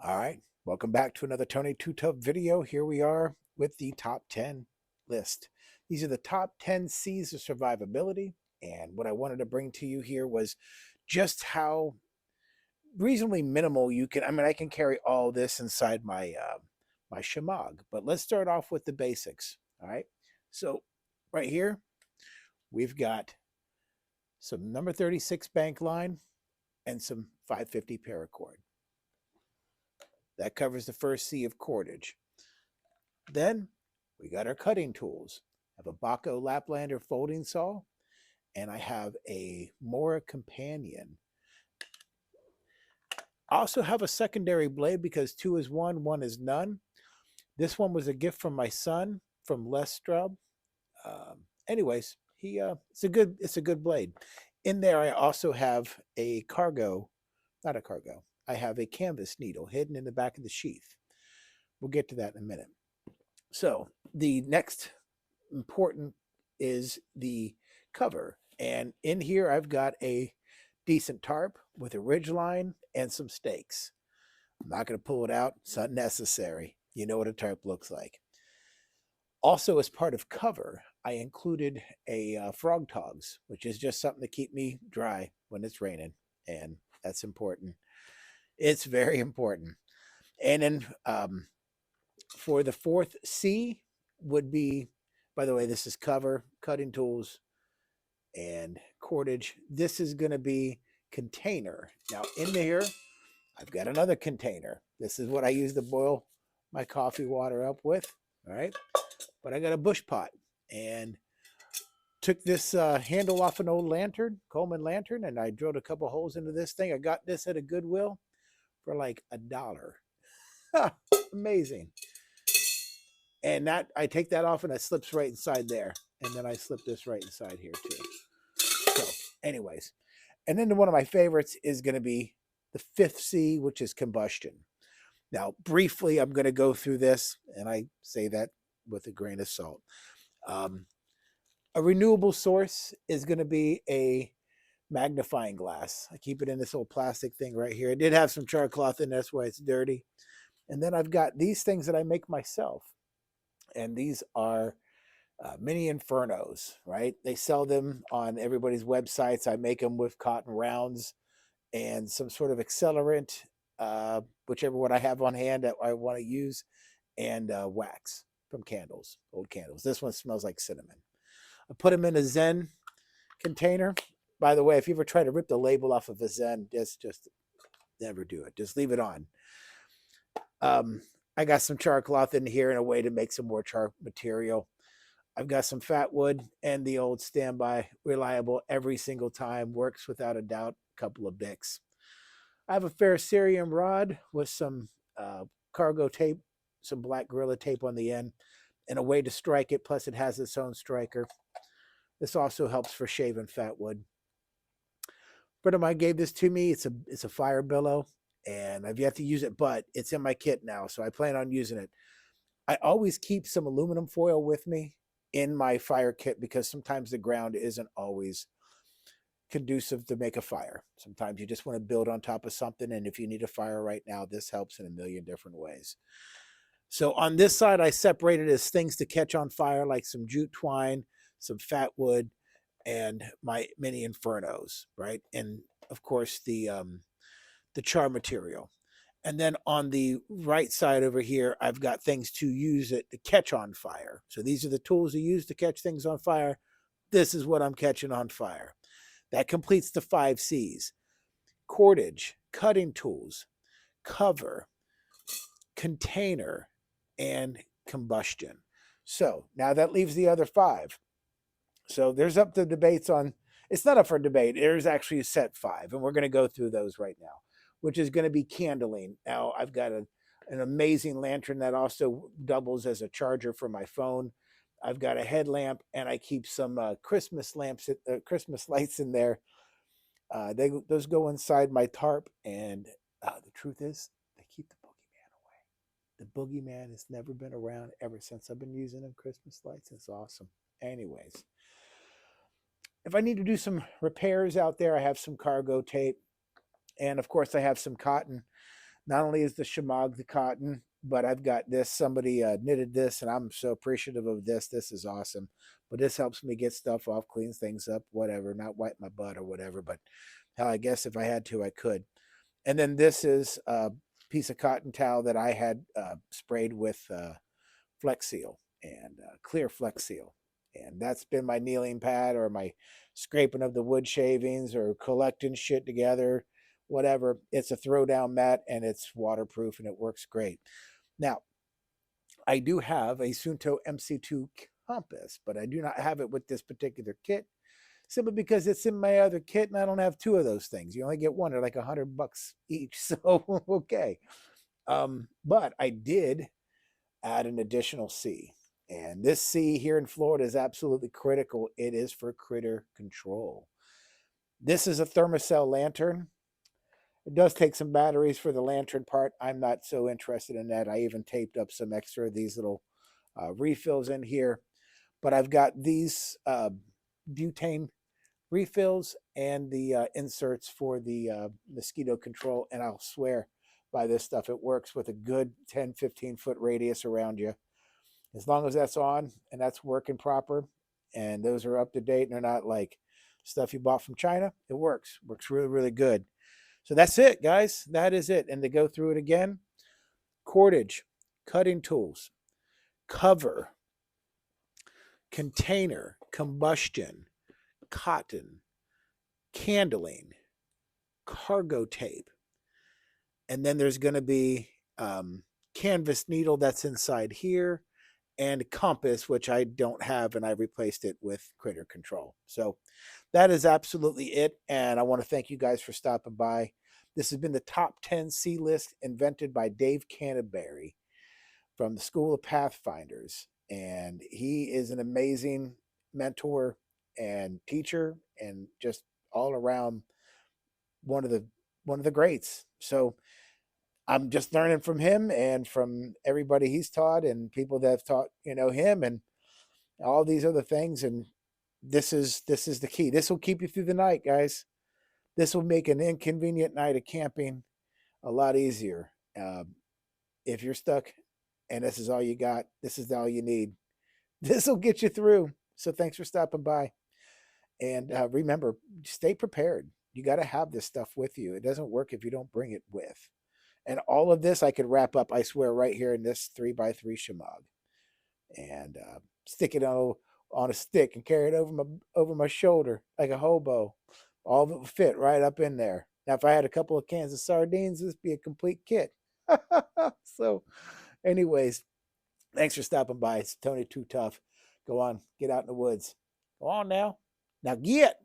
All right, welcome back to another Tony Two Tub video. Here we are with the top 10 list. These are the top 10 C's of survivability. And what I wanted to bring to you here was just how reasonably minimal you can. I can carry all this inside my shemagh, but let's start off with the basics. All right, so right here we've got some number 36 bank line and some 550 paracord. That covers the first C of cordage. Then we got our cutting tools. I have a Baco Laplander folding saw, and I have a Mora Companion. I also have a secondary blade because two is one is none. This one was a gift from my son from Les Strub. Anyways, it's a good blade. In there, I also have a cargo, not a cargo. I have a canvas needle hidden in the back of the sheath. We'll get to that in a minute. So the next important is the cover. And in here, I've got a decent tarp with a ridge line and some stakes. I'm not going to pull it out. It's unnecessary. You know what a tarp looks like. Also, as part of cover, I included a frog togs, which is just something to keep me dry when it's raining. And that's important. It's very important. And then for the fourth C would be, by the way, this is cover, cutting tools, and cordage. This is going to be container. Now in here, I've got another container. This is what I use to boil my coffee water up with. All right. But I got a bush pot and took this handle off an old lantern, Coleman lantern, and I drilled a couple holes into this thing. I got this at a Goodwill for like $1. Amazing. And that I take that off and it slips right inside there. And then I slip this right inside here too. So anyways, and then one of my favorites is going to be the fifth C, which is combustion. Now, briefly, I'm going to go through this, and I say that with a grain of salt. A renewable source is going to be a magnifying glass. I keep it in this old plastic thing right here. It did have some char cloth in there, that's why it's dirty. And then I've got these things that I make myself. And these are mini infernos, right? They sell them on everybody's websites. I make them with cotton rounds and some sort of accelerant, whichever one I have on hand that I want to use, and wax from candles, old candles. This one smells like cinnamon. I put them in a Zen container. By the way, if you ever try to rip the label off of a Zen, just never do it. Just leave it on. I got some char cloth in here in a way to make some more char material. I've got some fat wood and the old standby, reliable every single time, works without a doubt, couple of Bics. I have a ferrocerium rod with some cargo tape, some black Gorilla tape on the end, and a way to strike it, plus it has its own striker. This also helps for shaving fat wood. A friend of mine gave this to me. It's a fire billow, and I've yet to use it, but it's in my kit now, so I plan on using it. I always keep some aluminum foil with me in my fire kit because sometimes the ground isn't always conducive to make a fire. Sometimes you just want to build on top of something, and if you need a fire right now, this helps in a million different ways. So on this side, I separated as things to catch on fire, like some jute twine, some fat wood, and my mini infernos, right? And of course the char material. And then on the right side over here, I've got things to use it to catch on fire. So these are the tools you use to catch things on fire. This is what I'm catching on fire. That completes the 5 C's. Cordage, cutting tools, cover, container, and combustion. So now that leaves the other 5. So there's up to debates on, it's not up for debate. There's actually a set 5, and we're going to go through those right now, which is going to be candling. Now, I've got an amazing lantern that also doubles as a charger for my phone. I've got a headlamp, and I keep some Christmas lamps, Christmas lights in there. Those go inside my tarp, and the truth is, they keep the boogeyman away. The boogeyman has never been around ever since I've been using them Christmas lights. It's awesome. Anyways, if I need to do some repairs out there, I have some cargo tape. And of course, I have some cotton Not only is the shamag the cotton, but I've got this. Somebody knitted this, and I'm so appreciative of this. This is awesome. But this helps me get stuff off, cleans things up, whatever. Not wipe my butt or whatever, but hell, I guess if I had to, I could. And then this is a piece of cotton towel that I had sprayed with Flex Seal and clear Flex Seal. And that's been my kneeling pad or my scraping of the wood shavings or collecting shit together, whatever. It's a throwdown mat and it's waterproof and it works great. Now, I do have a Sunto MC2 compass, but I do not have it with this particular kit simply because it's in my other kit and I don't have two of those things. You only get one. They're like $100 each. So, okay. But I did add an additional C. And this C here in Florida is absolutely critical. It is for critter control. This is a thermocell lantern. It does take some batteries for the lantern part. I'm not so interested in that. I even taped up some extra of these little refills in here. But I've got these butane refills and the inserts for the mosquito control. And I'll swear by this stuff, it works with a good 10, 15 foot radius around you. As long as that's on and that's working proper and those are up to date and they're not like stuff you bought from China, it works. Works really, really good. So that's it, guys. That is it. And to go through it again, cordage, cutting tools, cover, container, combustion, cotton, candling, cargo tape. And then there's going to be canvas needle that's inside here and compass, which I don't have, and I replaced it with critter control. So that is absolutely it. And I want to thank you guys for stopping by. This has been the top 10 C list invented by Dave Canterbury from the School of Pathfinders. And he is an amazing mentor and teacher and just all around one of the greats. So I'm just learning from him and from everybody he's taught and people that have taught, him and all these other things. And this is the key. This will keep you through the night, guys. This will make an inconvenient night of camping a lot easier. If you're stuck and this is all you got, this is all you need. This will get you through. So thanks for stopping by. And remember, stay prepared. You got to have this stuff with you. It doesn't work if you don't bring it with. And all of this I could wrap up, I swear, right here in this 3x3 shamag. And stick it on a stick and carry it over my shoulder like a hobo. All of it would fit right up in there. Now, if I had a couple of cans of sardines, this would be a complete kit. So, anyways, thanks for stopping by. It's Tony Too Tough. Go on, get out in the woods. Go on now. Now get.